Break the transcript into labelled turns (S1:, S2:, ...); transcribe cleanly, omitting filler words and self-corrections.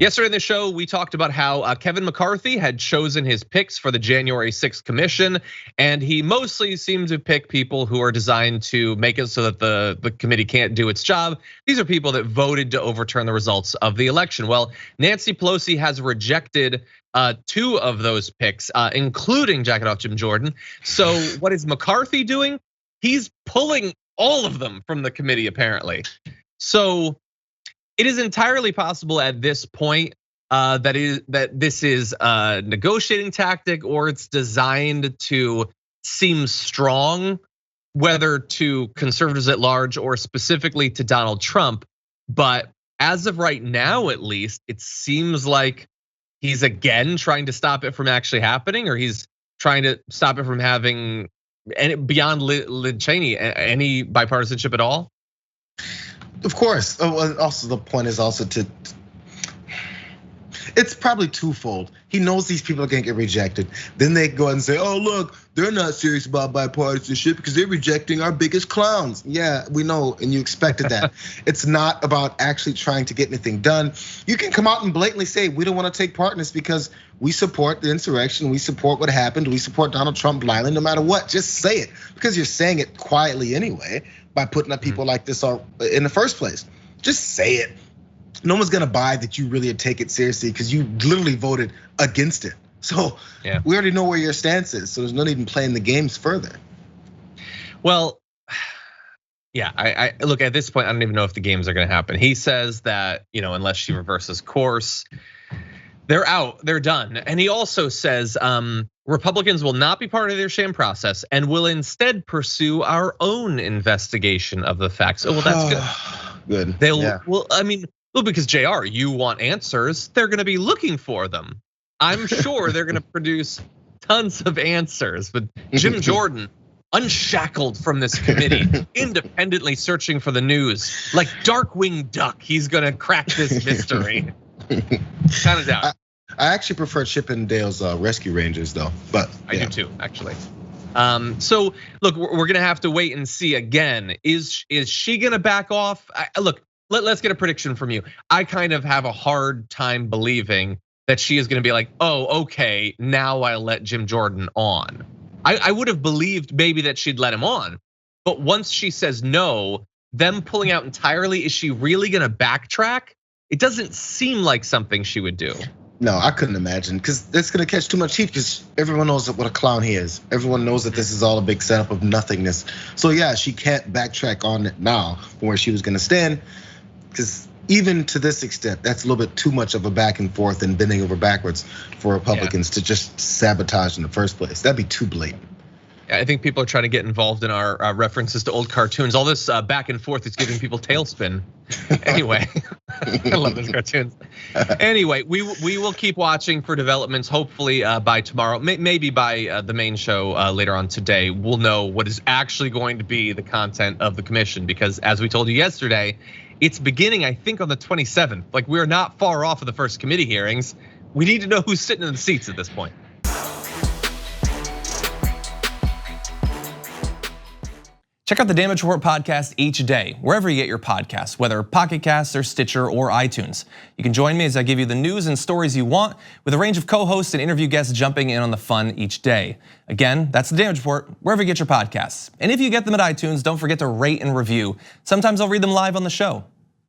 S1: Yesterday in the show, we talked about how Kevin McCarthy had chosen his picks for the January 6th commission, and he mostly seemed to pick people who are designed to make it so that the committee can't do its job. These are people that voted to overturn the results of the election. Well, Nancy Pelosi has rejected 2 of those picks, including Jacket Off Jim Jordan. So what is McCarthy doing? He's pulling all of them from the committee, apparently. So it is entirely possible at this point that this is a negotiating tactic, or it's designed to seem strong, whether to conservatives at large or specifically to Donald Trump. But as of right now, at least, it seems like he's again trying to stop it from actually happening, or he's trying to stop it from having any, beyond Lynn Cheney, any bipartisanship at all.
S2: Of course. Also, the point is also it's probably twofold. He knows these people are gonna get rejected. Then they go and say, oh, look, they're not serious about bipartisanship because they're rejecting our biggest clowns. Yeah, we know, and you expected that. It's not about actually trying to get anything done. You can come out and blatantly say, we don't wanna take part in this because we support the insurrection, we support what happened, we support Donald Trump blindly, no matter what. Just say it, because you're saying it quietly anyway by putting up people like this in the first place. Just say it. No one's gonna buy that you really take it seriously because you literally voted against it. So we already know where your stance is. So there's no need in playing the games further.
S1: Well, yeah, I look, at this point, I don't even know if the games are gonna happen. He says that, unless she reverses course, they're out, they're done. And he also says Republicans will not be part of their sham process and will instead pursue our own investigation of the facts. Oh, well, that's good.
S2: Good.
S1: Well, I mean, because JR, you want answers, they're gonna be looking for them. I'm sure they're gonna produce tons of answers, but Jim Jordan, unshackled from this committee, independently searching for the news, like Darkwing Duck, he's gonna crack this mystery. Kind of doubt.
S2: I actually prefer Chip and Dale's Rescue Rangers though, but
S1: I do too, actually. So look, we're gonna have to wait and see again. Is she gonna back off? Look, let's get a prediction from you. I kind of have a hard time believing that she is gonna be like, oh, okay, now I'll let Jim Jordan on. I would have believed maybe that she'd let him on, but once she says no, them pulling out entirely, is she really gonna backtrack? It doesn't seem like something she would do.
S2: No, I couldn't imagine, because that's gonna catch too much heat, because everyone knows what a clown he is. Everyone knows that this is all a big setup of nothingness. So yeah, she can't backtrack on it now from where she was gonna stand, because even to this extent, that's a little bit too much of a back and forth and bending over backwards for Republicans to just sabotage in the first place. That'd be too blatant.
S1: I think people are trying to get involved in our references to old cartoons. All this back and forth is giving people tailspin. Anyway, I love those cartoons. Anyway, we will keep watching for developments. Hopefully by tomorrow, maybe by the main show later on today, we'll know what is actually going to be the content of the commission. Because as we told you yesterday, it's beginning, I think, on the 27th. Like, we're not far off of the first committee hearings. We need to know who's sitting in the seats at this point.
S3: Check out the Damage Report podcast each day, wherever you get your podcasts, whether Pocket Casts or Stitcher or iTunes. You can join me as I give you the news and stories you want, with a range of co-hosts and interview guests jumping in on the fun each day. Again, that's the Damage Report, wherever you get your podcasts. And if you get them at iTunes, don't forget to rate and review. Sometimes I'll read them live on the show.